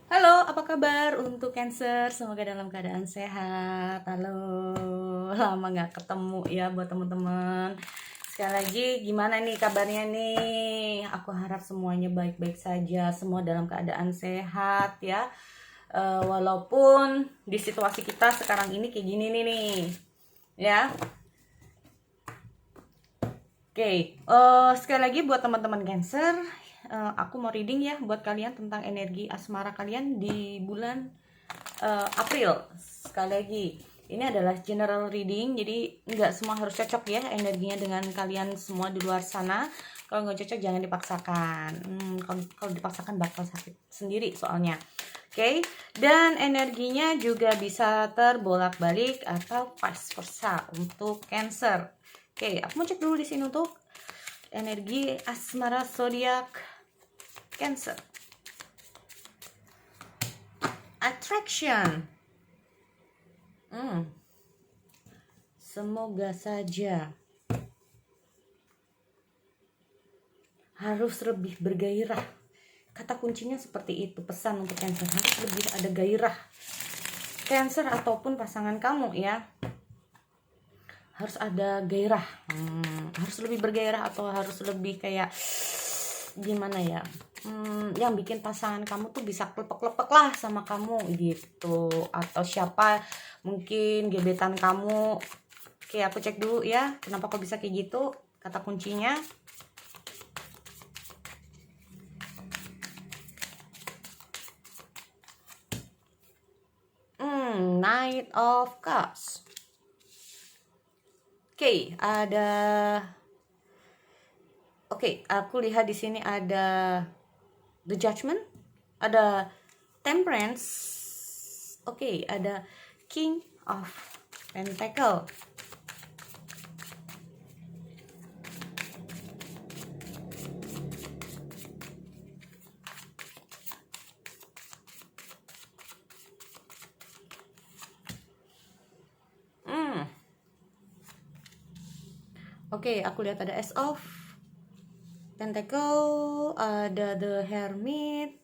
Halo, apa kabar untuk Cancer? Semoga dalam keadaan sehat. Halo, lama nggak ketemu ya buat teman-teman. Sekali lagi, gimana nih kabarnya nih? Aku harap semuanya baik-baik saja, semua dalam keadaan sehat ya. Walaupun di situasi kita sekarang ini kayak gini nih, ya. Oke, sekali lagi buat teman-teman Cancer, aku mau reading ya buat kalian tentang energi asmara kalian di bulan April. Sekali lagi, ini adalah general reading, jadi nggak semua harus cocok ya energinya dengan kalian semua di luar sana. Kalau nggak cocok jangan dipaksakan. Kalau dipaksakan bakal sakit sendiri soalnya. Oke, dan energinya juga bisa terbolak-balik atau vice versa untuk Cancer. Oke, aku mau cek dulu di sini untuk energi asmara zodiak Cancer. Attraction. Semoga saja harus lebih bergairah. Kata kuncinya seperti itu, pesan untuk Cancer, harus lebih ada gairah. Cancer ataupun pasangan kamu ya, harus ada gairah. Harus lebih bergairah atau harus lebih kayak gimana ya, yang bikin pasangan kamu tuh bisa klepek-klepek lah sama kamu gitu. Atau siapa mungkin gebetan kamu. Oke, aku cek dulu ya kenapa kok bisa kayak gitu. Kata kuncinya Knight of Cups. Oke, aku lihat di sini ada The Judgment, ada Temperance. Oke, ada King of Pentacle. Oke, aku lihat ada Ace of Pentacle, ada The Hermit,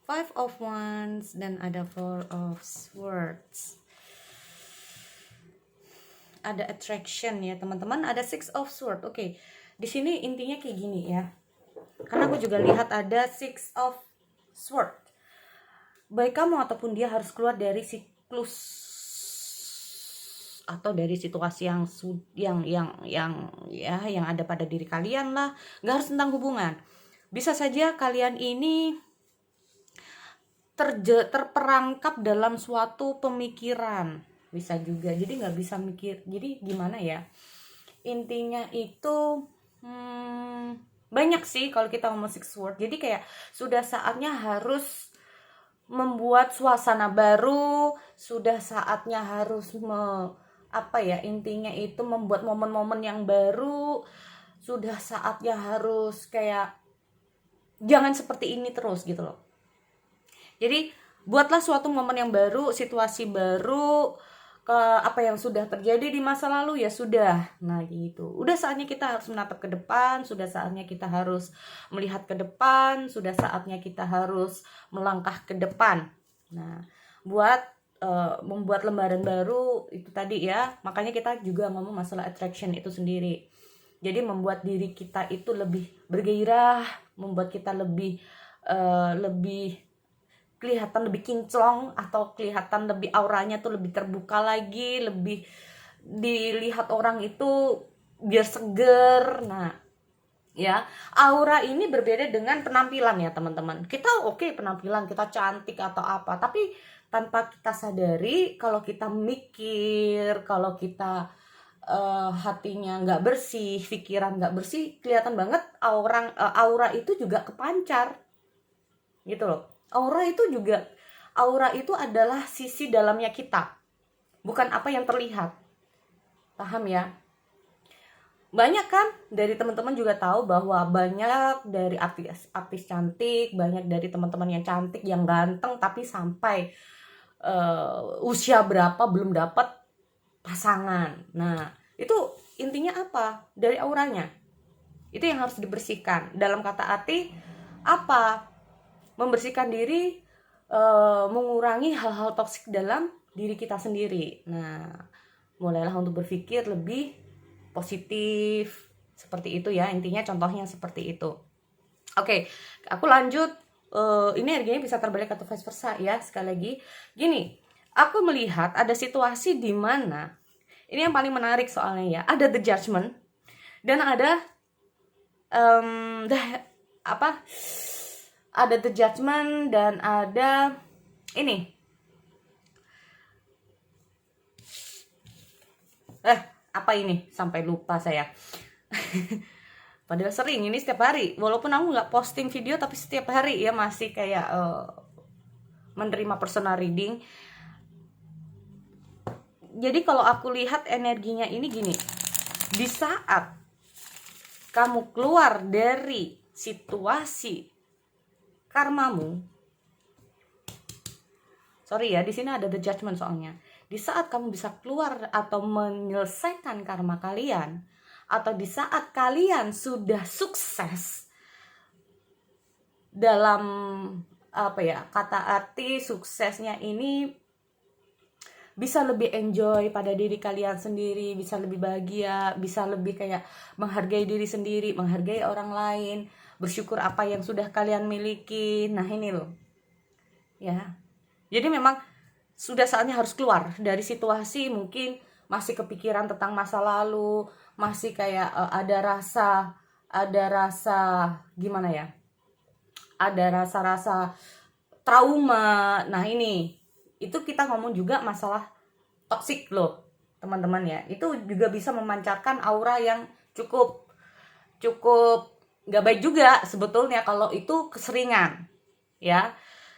Five of Wands, dan ada Four of Swords. Ada attraction ya teman-teman, ada Six of Swords. Oke, di sini intinya kayak gini ya. Karena aku juga lihat ada Six of Swords. Baik kamu ataupun dia harus keluar dari siklus atau dari situasi yang ada pada diri kalian lah. Nggak harus tentang hubungan. Bisa saja kalian ini terperangkap dalam suatu pemikiran, bisa juga. Jadi nggak bisa mikir. Jadi gimana ya? Intinya itu banyak sih kalau kita ngomong six word. Jadi kayak sudah saatnya harus membuat suasana baru, sudah saatnya harus intinya itu membuat momen-momen yang baru, sudah saatnya harus kayak jangan seperti ini terus gitu loh. Jadi buatlah suatu momen yang baru, situasi baru, ke apa yang sudah terjadi di masa lalu ya sudah. Nah gitu. Udah saatnya kita harus menatap ke depan, sudah saatnya kita harus melihat ke depan, sudah saatnya kita harus melangkah ke depan. Nah, buat membuat lembaran baru itu tadi ya. Makanya kita juga ngomong masalah attraction itu sendiri. Jadi membuat diri kita itu lebih bergairah, membuat kita lebih kelihatan lebih kinclong atau kelihatan lebih auranya tuh lebih terbuka lagi, lebih dilihat orang itu biar seger. Nah, ya, aura ini berbeda dengan penampilan ya teman-teman. Kita oke, penampilan kita cantik atau apa, tapi tanpa kita sadari kalau kita mikir, kalau kita hatinya nggak bersih, pikiran nggak bersih, kelihatan banget aura itu juga kepancar gitu loh. Aura itu adalah sisi dalamnya kita, bukan apa yang terlihat. Paham ya? Banyak kan dari teman-teman juga tahu bahwa banyak dari artis cantik, banyak dari teman-teman yang cantik, yang ganteng, tapi sampai usia berapa belum dapat pasangan. Nah, itu intinya apa? Dari auranya. Itu yang harus dibersihkan. Dalam kata arti apa? membersihkan diri, mengurangi hal-hal toksik dalam diri kita sendiri. Nah, mulailah untuk berpikir lebih positif, seperti itu ya, intinya contohnya seperti itu. Oke, aku lanjut. Ini energinya bisa terbalik atau vice versa ya. Sekali lagi gini, aku melihat ada situasi di mana ini yang paling menarik soalnya ya, ada the judgment dan ada ada the judgment dan ada ini apa ini, sampai lupa saya. Padahal sering ini setiap hari, walaupun aku nggak posting video tapi setiap hari ya masih kayak menerima personal reading. Jadi kalau aku lihat energinya ini gini, di saat kamu keluar dari situasi karmamu, sorry ya, di sini ada the judgment soalnya. Di saat kamu bisa keluar atau menyelesaikan karma kalian, atau di saat kalian sudah sukses dalam kata arti suksesnya ini bisa lebih enjoy pada diri kalian sendiri, bisa lebih bahagia, bisa lebih kayak menghargai diri sendiri, menghargai orang lain, bersyukur apa yang sudah kalian miliki. Nah ini loh ya, jadi memang sudah saatnya harus keluar dari situasi mungkin masih kepikiran tentang masa lalu, masih kayak ada rasa gimana ya, ada rasa trauma. Nah ini, itu kita ngomong juga masalah toksik loh teman-teman ya. Itu juga bisa memancarkan aura yang cukup nggak baik juga sebetulnya kalau itu keseringan ya.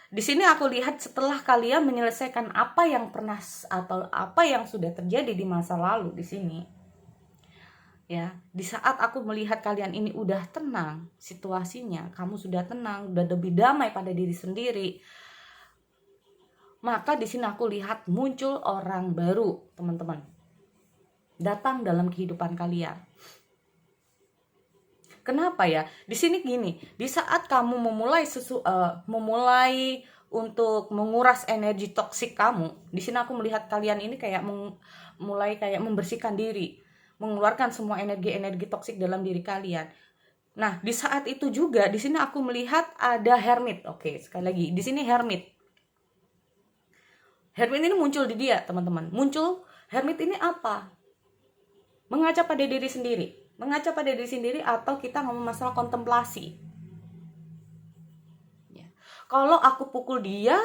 Di sini aku lihat setelah kalian menyelesaikan apa yang pernah atau apa yang sudah terjadi di masa lalu di sini. Ya, di saat aku melihat kalian ini udah tenang situasinya, kamu sudah tenang, udah lebih damai pada diri sendiri. Maka di sini aku lihat muncul orang baru, teman-teman. Datang dalam kehidupan kalian. Kenapa ya? Di sini gini, di saat kamu memulai untuk menguras energi toksik kamu, di sini aku melihat kalian ini kayak mulai kayak membersihkan diri, mengeluarkan semua energi-energi toksik dalam diri kalian. Nah, di saat itu juga di sini aku melihat ada hermit. Oke, sekali lagi, di sini hermit. Hermit ini muncul di dia, teman-teman. Muncul hermit ini apa? Mengaca pada diri sendiri. Mengaca pada diri sendiri atau kita ngomong masalah kontemplasi. Ya. Kalau aku pukul dia,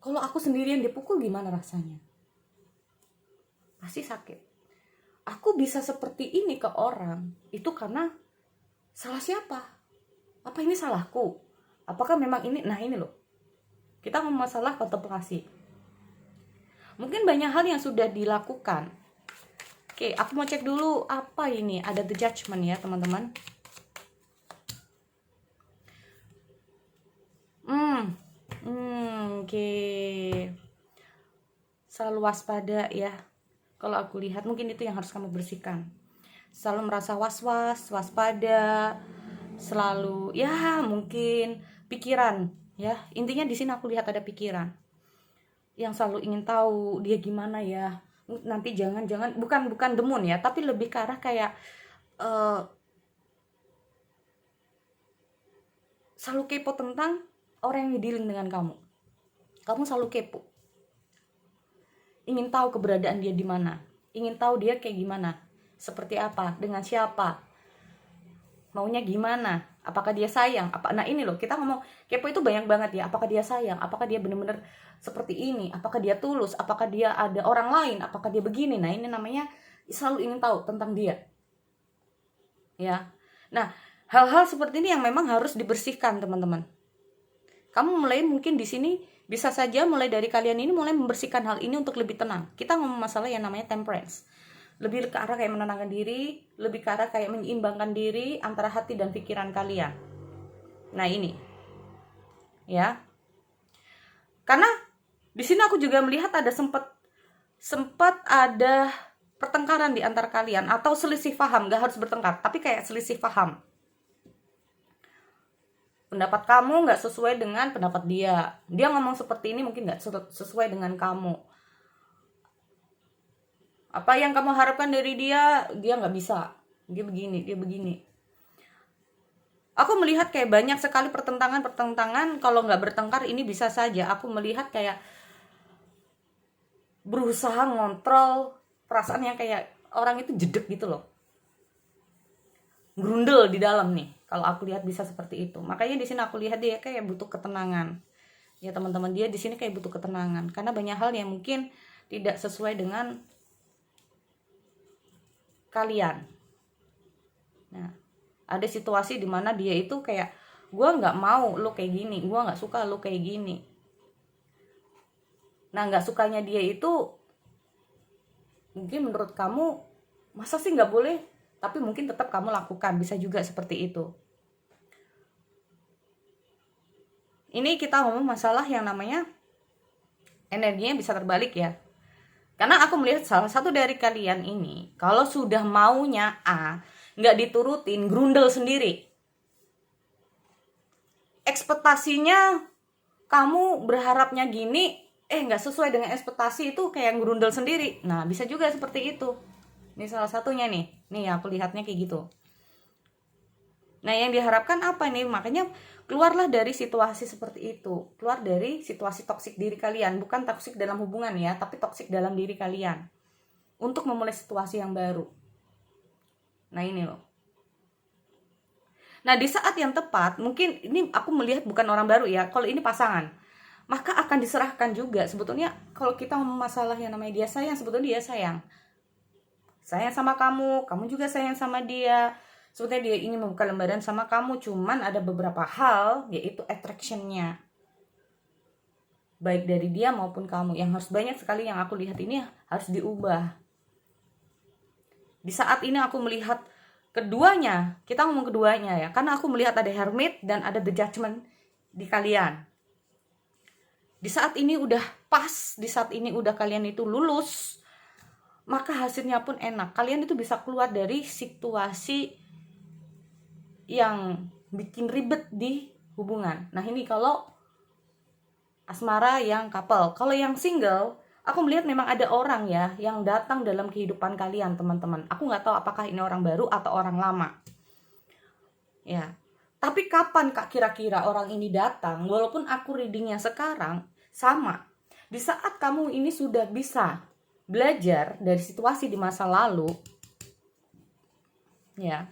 kalau aku sendirian dipukul gimana rasanya? Pasti sakit. Aku bisa seperti ini ke orang, itu karena salah siapa? Apa ini salahku? Apakah memang ini? Nah ini loh, kita ngomong masalah kontemplasi. Mungkin banyak hal yang sudah dilakukan. Oke, aku mau cek dulu apa ini. Ada the judgment ya teman-teman. Oke. Selalu waspada ya. Kalau aku lihat mungkin itu yang harus kamu bersihkan. Selalu merasa was-was, waspada, selalu ya mungkin pikiran ya. Intinya di sini aku lihat ada pikiran yang selalu ingin tahu dia gimana ya. Nanti jangan bukan demun ya, tapi lebih ke arah kayak selalu kepo tentang orang yang dealing dengan kamu. Kamu selalu kepo, ingin tahu keberadaan dia di mana, ingin tahu dia kayak gimana, seperti apa, dengan siapa, maunya gimana, apakah dia sayang, apa. Nah ini loh, kita ngomong kepo itu banyak banget ya. Apakah dia sayang, apakah dia benar-benar seperti ini, apakah dia tulus, apakah dia ada orang lain, apakah dia begini. Nah ini namanya selalu ingin tahu tentang dia ya. Nah hal-hal seperti ini yang memang harus dibersihkan teman-teman. Kamu mulai mungkin di sini bisa saja mulai dari kalian ini mulai membersihkan hal ini untuk lebih tenang. Kita ngomong masalah yang namanya temperance, lebih ke arah kayak menenangkan diri, lebih ke arah kayak menyeimbangkan diri antara hati dan pikiran kalian. Nah ini ya, karena di sini aku juga melihat ada sempat ada pertengkaran di antara kalian atau selisih paham. Gak harus bertengkar, tapi kayak selisih paham. pendapat kamu nggak sesuai dengan pendapat dia. Dia ngomong seperti ini mungkin nggak sesuai dengan kamu. Apa yang kamu harapkan dari dia nggak bisa. Dia begini, dia begini. Aku melihat kayak banyak sekali pertentangan. Kalau nggak bertengkar ini bisa saja. Aku melihat kayak berusaha ngontrol perasaan yang kayak orang itu jedek gitu loh. Grundel di dalam nih. Kalau aku lihat bisa seperti itu. Makanya di sini aku lihat dia kayak butuh ketenangan. Ya teman-teman, dia di sini kayak butuh ketenangan karena banyak hal yang mungkin tidak sesuai dengan kalian. Nah, ada situasi dimana dia itu kayak, gue nggak mau lo kayak gini, gue nggak suka lo kayak gini. Nah, nggak sukanya dia itu mungkin menurut kamu masa sih nggak boleh, tapi mungkin tetap kamu lakukan, bisa juga seperti itu. Ini kita ngomong masalah yang namanya energinya bisa terbalik ya. Karena aku melihat salah satu dari kalian ini, kalau sudah maunya A, nggak diturutin, grundel sendiri. Ekspektasinya kamu berharapnya gini, nggak sesuai dengan ekspektasi, itu kayak grundel sendiri. Nah, bisa juga seperti itu. Ini salah satunya nih. Nih aku lihatnya kayak gitu. Nah, yang diharapkan apa nih? Makanya keluarlah dari situasi seperti itu. Keluar dari situasi toksik diri kalian. Bukan toksik dalam hubungan ya, tapi toksik dalam diri kalian. Untuk memulai situasi yang baru. Nah, ini loh. Nah, di saat yang tepat, mungkin ini aku melihat bukan orang baru ya. Kalau ini pasangan, maka akan diserahkan juga. Sebetulnya kalau kita ngomong masalah yang namanya dia sayang, sebetulnya dia sayang. Sayang sama kamu, kamu juga sayang sama dia. Sebetulnya dia ingin membuka lembaran sama kamu, cuman ada beberapa hal, yaitu attraction-nya. Baik dari dia maupun kamu. Yang harus banyak sekali yang aku lihat ini harus diubah. Di saat ini aku melihat keduanya, kita ngomong keduanya ya. Karena aku melihat ada Hermit dan ada The Judgment di kalian. Di saat ini udah pas, di saat ini udah kalian itu lulus, maka hasilnya pun enak. Kalian itu bisa keluar dari situasi yang bikin ribet di hubungan. Nah, ini kalau asmara yang couple. Kalau yang single, aku melihat memang ada orang ya yang datang dalam kehidupan kalian, teman-teman. Aku nggak tahu apakah ini orang baru atau orang lama. Ya. Tapi kapan Kak kira-kira orang ini datang? Walaupun aku readingnya sekarang sama. Di saat kamu ini sudah bisa belajar dari situasi di masa lalu, ya.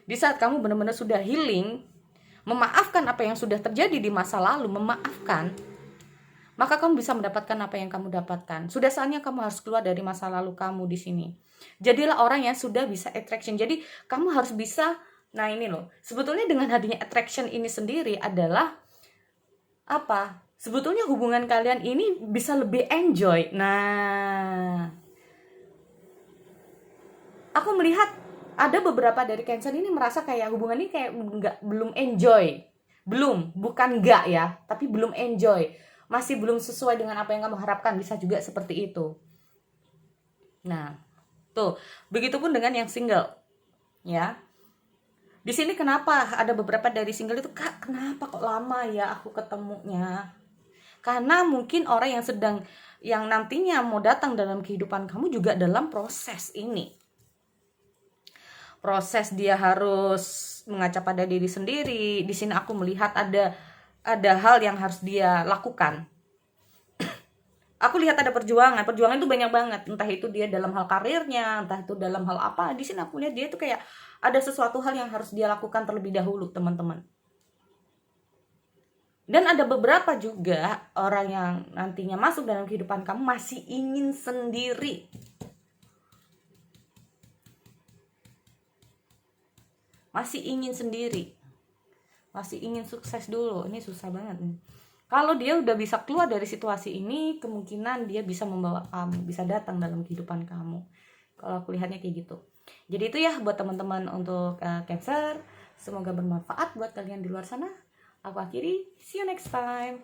Di saat kamu benar-benar sudah healing, memaafkan apa yang sudah terjadi di masa lalu, memaafkan, maka kamu bisa mendapatkan apa yang kamu dapatkan. Sudah saatnya kamu harus keluar dari masa lalu kamu di sini. Jadilah orang yang sudah bisa attraction. Jadi kamu harus bisa, nah ini loh, sebetulnya dengan hadirnya attraction ini sendiri adalah apa? Sebetulnya hubungan kalian ini bisa lebih enjoy. Nah, aku melihat ada beberapa dari Cancer ini merasa kayak hubungan ini kayak belum enjoy. Bukan enggak ya, tapi belum enjoy. Masih belum sesuai dengan apa yang kamu harapkan, bisa juga seperti itu. Nah, tuh, begitupun dengan yang single. Ya. Di sini kenapa ada beberapa dari single itu, Kak, kenapa kok lama ya aku ketemunya? Karena mungkin orang yang nantinya mau datang dalam kehidupan kamu juga dalam proses ini. Proses dia harus mengaca pada diri sendiri. Di sini aku melihat ada hal yang harus dia lakukan. Aku lihat ada perjuangan itu banyak banget. Entah itu dia dalam hal karirnya, entah itu dalam hal apa. Di sini aku lihat dia itu kayak ada sesuatu hal yang harus dia lakukan terlebih dahulu, teman-teman. Dan ada beberapa juga orang yang nantinya masuk dalam kehidupan kamu masih ingin sendiri. Masih ingin sendiri, masih ingin sukses dulu. Ini susah banget nih. Kalau dia udah bisa keluar dari situasi ini, kemungkinan dia bisa membawa kamu, bisa datang dalam kehidupan kamu. Kalau aku lihatnya kayak gitu. Jadi itu ya buat teman-teman untuk Cancer. Semoga bermanfaat buat kalian di luar sana. Aku akhiri, see you next time.